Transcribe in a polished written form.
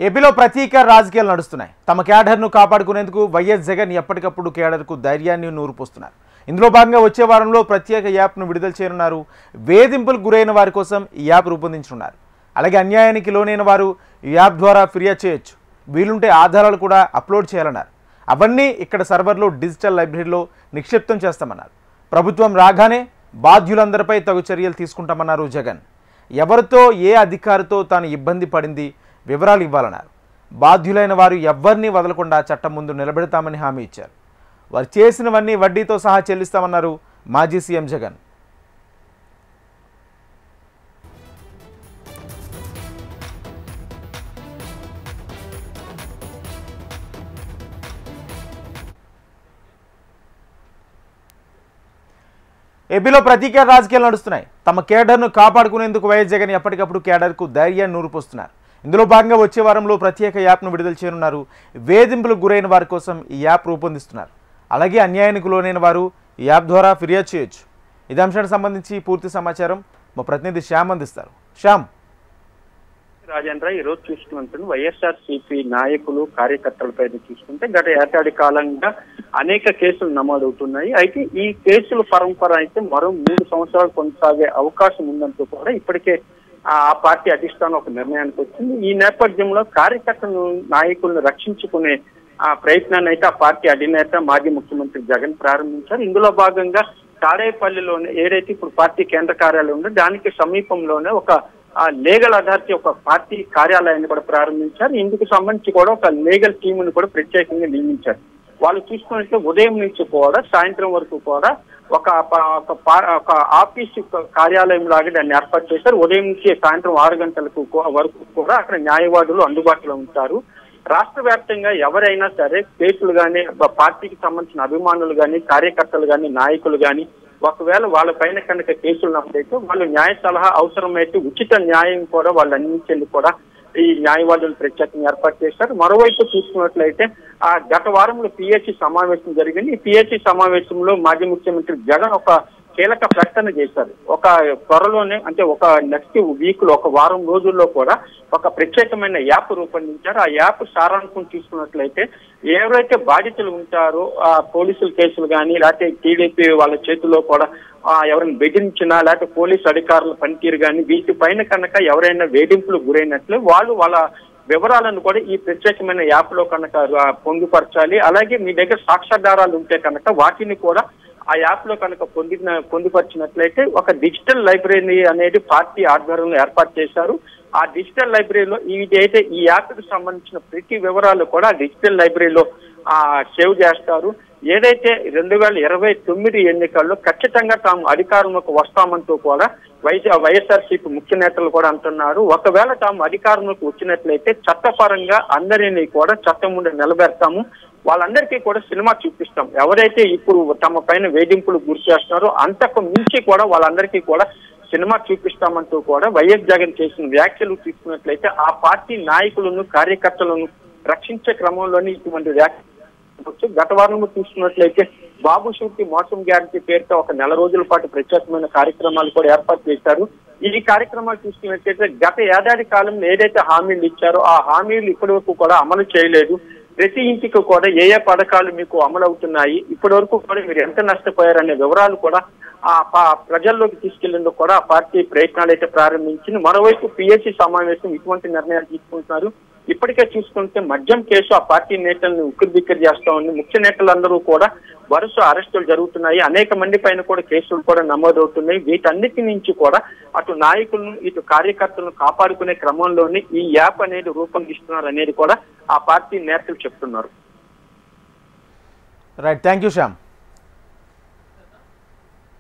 ఏపీలో ప్రతీక రాజకీయాలు నడుస్తున్నాయి. తమ క్యాడర్ను కాపాడుకునేందుకు వైఎస్ జగన్ ఎప్పటికప్పుడు క్యాడర్కు ధైర్యాన్ని నూరుపోస్తున్నారు. ఇందులో భాగంగా వచ్చే వారంలో ప్రత్యేక యాప్ను విడుదల చేయనున్నారు. వేధింపులకు గురైన వారి కోసం ఈ యాప్ రూపొందించనున్నారు. అలాగే అన్యాయానికి లోనైన వారు ఈ యాప్ ద్వారా ఫిర్యాదు చేయొచ్చు. వీలుంటే ఆధారాలు కూడా అప్లోడ్ చేయాలన్నారు. అవన్నీ ఇక్కడ సర్వర్లో డిజిటల్ లైబ్రరీలో నిక్షిప్తం చేస్తామన్నారు. ప్రభుత్వం రాగానే బాధ్యులందరిపై తగు చర్యలు తీసుకుంటామన్నారు జగన్. ఎవరితో ఏ అధికారితో తాను ఇబ్బంది పడింది వివరాలు ఇవ్వాలన్నారు. బాధ్యులైన వారు ఎవ్వరినీ వదలకుండా చట్టం ముందు నిలబెడతామని హామీ ఇచ్చారు. వారు చేసినవన్నీ వడ్డీతో సహా చెల్లిస్తామన్నారు మాజీ సీఎం జగన్. ఏపీలో ప్రతీక రాజకీయాలు నడుస్తున్నాయి. తమ కేడర్ను కాపాడుకునేందుకు వైఎస్ జగన్ ఎప్పటికప్పుడు కేడర్కు ధైర్యాన్ని నూరుపోస్తున్నారు. ఇందులో భాగంగా వచ్చే వారంలో ప్రత్యేక యాప్ను విడుదల చేయనున్నారు. వేధింపులకు గురైన వారి కోసం ఈ యాప్ రూపొందిస్తున్నారు. అలాగే అన్యాయానికి లోనైన వారు ఈ యాప్ ద్వారా ఫిర్యాదు చేయొచ్చు. ఇదే అంశానికి సంబంధించి పూర్తి సమాచారం మా ప్రతినిధి శ్యామ్ అందిస్తారు. శ్యామ్. రాజేంద్ర, ఈ రోజు చూసుకుంటే వైఎస్ఆర్సీపీ నాయకులు కార్యకర్తలపై చూసుకుంటే గత ఏడాది కాలంగా అనేక కేసులు నమోదవుతున్నాయి. అయితే ఈ కేసుల పరంపర అయితే మరో 3 సంవత్సరాలు కొనసాగే అవకాశం ఉందంటూ కూడా ఇప్పటికే ఆ పార్టీ అధిష్టానం ఒక నిర్ణయానికి వచ్చింది. ఈ నేపథ్యంలో కార్యకర్తలను నాయకులను రక్షించుకునే ఆ ప్రయత్నాన్ని అయితే ఆ పార్టీ అధినేత మాజీ ముఖ్యమంత్రి జగన్ ప్రారంభించారు. ఇందులో భాగంగా తాడేపల్లిలోనే ఏదైతే ఇప్పుడు పార్టీ కేంద్ర కార్యాలయం ఉందో దానికి సమీపంలోనే ఒక లీగల్ అథారిటీ ఒక పార్టీ కార్యాలయాన్ని కూడా ప్రారంభించారు. ఇందుకు సంబంధించి కూడా ఒక లీగల్ టీమును కూడా ప్రత్యేకంగా నియమించారు. వాళ్ళు చూసుకుంటే ఉదయం నుంచి కూడా సాయంత్రం వరకు కూడా ఒక ఆఫీసు కార్యాలయం లాగా దాన్ని ఏర్పాటు చేశారు. ఉదయం నుంచి సాయంత్రం 6 గంటలకు వరకు కూడా అక్కడ న్యాయవాదులు అందుబాటులో ఉంటారు. రాష్ట్ర వ్యాప్తంగా ఎవరైనా సరే కేసులు కానీ పార్టీకి సంబంధించిన అభిమానులు కానీ కార్యకర్తలు కానీ నాయకులు కానీ ఒకవేళ వాళ్ళ పైన కనుక కేసులు నమోదైతే వాళ్ళు న్యాయ సలహా అవసరమైతే ఉచిత న్యాయం కూడా వాళ్ళు అందించేందుకు కూడా ఈ న్యాయవాదులు ప్రత్యేకంగా ఏర్పాటు చేశారు. మరోవైపు చూసుకున్నట్లయితే గత వారంలో పిహెచ్సి సమావేశం జరిగింది. ఈ పిహెచ్సి సమావేశంలో మాజీ ముఖ్యమంత్రి జగన్ ఒక కీలక ప్రకటన చేశారు. ఒక త్వరలోనే అంటే ఒక నెక్స్ట్ వీక్ లో ఒక వారం రోజుల్లో కూడా ఒక ప్రత్యేకమైన యాప్ రూపొందించారు. ఆ యాప్ సారాంశం తీసుకున్నట్లయితే ఎవరైతే బాధితులు ఉంటారో ఆ పోలీసుల కేసులు కానీ లేకపోతే టీడీపీ వాళ్ళ చేతుల్లో కూడా ఎవరైనా బెదిరించినా లేకపోతే పోలీసు అధికారుల పనితీరు కానీ వీటిపైన కనుక ఎవరైనా వేధింపులు గురైనట్లే వాళ్ళ వివరాలను కూడా ఈ ప్రత్యేకమైన యాప్ లో కనుక పొందుపరచాలి. అలాగే మీ దగ్గర సాక్ష్యాధారాలు ఉంటే కనుక వాటిని కూడా ఆ యాప్ లో కనుక పొందుపరిచినట్లయితే ఒక డిజిటల్ లైబ్రరీ అనేది పార్టీ ఆధ్వర్యంలో ఏర్పాటు చేశారు. ఆ డిజిటల్ లైబ్రరీలో ఇదైతే ఈ యాప్ కు సంబంధించిన ప్రతి వివరాలు కూడా డిజిటల్ లైబ్రరీలో సేవ్ చేస్తారు. ఏదైతే 2029 ఎన్నికల్లో ఖచ్చితంగా తాము అధికారంలోకి వస్తామంటూ కూడా వైఎస్ఆర్సీపీ ముఖ్య నేతలు కూడా అంటున్నారు. ఒకవేళ తాము అధికారంలోకి వచ్చినట్లయితే చట్టపరంగా అందరినీ కూడా చట్టం ముందు నిలబెడతాము, వాళ్ళందరికీ కూడా సినిమా చూపిస్తాం. ఎవరైతే ఇప్పుడు తమ పైన వేధింపులు గురి చేస్తున్నారో అంతకు మించి కూడా వాళ్ళందరికీ కూడా సినిమా చూపిస్తామంటూ కూడా వైఎస్ జగన్ చేసిన వ్యాఖ్యలు తీసుకున్నట్లయితే ఆ పార్టీ నాయకులను కార్యకర్తలను రక్షించే క్రమంలోని ఇటువంటి వ్యాఖ్యలు గత వారంలో చూసుకున్నట్లయితే బాబు షూరిటీ మోసం గ్యారంటీ పేరుతో ఒక 4 రోజుల పాటు ప్రత్యేకమైన కార్యక్రమాలు కూడా ఏర్పాటు చేశారు. ఈ కార్యక్రమాలు చూసుకున్నట్లయితే గత ఏడాది కాలంలో ఏదైతే హామీలు ఇచ్చారో ఆ హామీలు ఇప్పటి వరకు కూడా అమలు చేయలేదు. ప్రతి ఇంటికి కూడా ఏ పథకాలు మీకు అమలు అవుతున్నాయి, ఇప్పటి వరకు కూడా మీరు ఎంత నష్టపోయారనే వివరాలు కూడా ప్రజల్లోకి తీసుకెళ్లేందుకు కూడా ఆ పార్టీ ప్రయత్నాలు అయితే ప్రారంభించింది. మరోవైపు పిహెచ్సి సమావేశం ఇటువంటి నిర్ణయాలు తీసుకుంటున్నారు. ఇప్పటికే చూసుకుంటే మద్యం కేసు ఆ పార్టీ నేతలను ఉక్కిరిబిక్కిరి చేస్తా ఉంది. ముఖ్య నేతలందరూ కూడా వరుస అరెస్టులు జరుగుతున్నాయి. అనేక మంది పైన కూడా కేసులు కూడా నమోదవుతున్నాయి. వీటన్నిటి నుంచి కూడా అటు నాయకులను ఇటు కార్యకర్తలను కాపాడుకునే క్రమంలోనే ఈ యాప్ అనేది రూపొందిస్తున్నారు అనేది కూడా ఆ పార్టీ నేతలు చెప్తున్నారు. Right, thank you Shyam.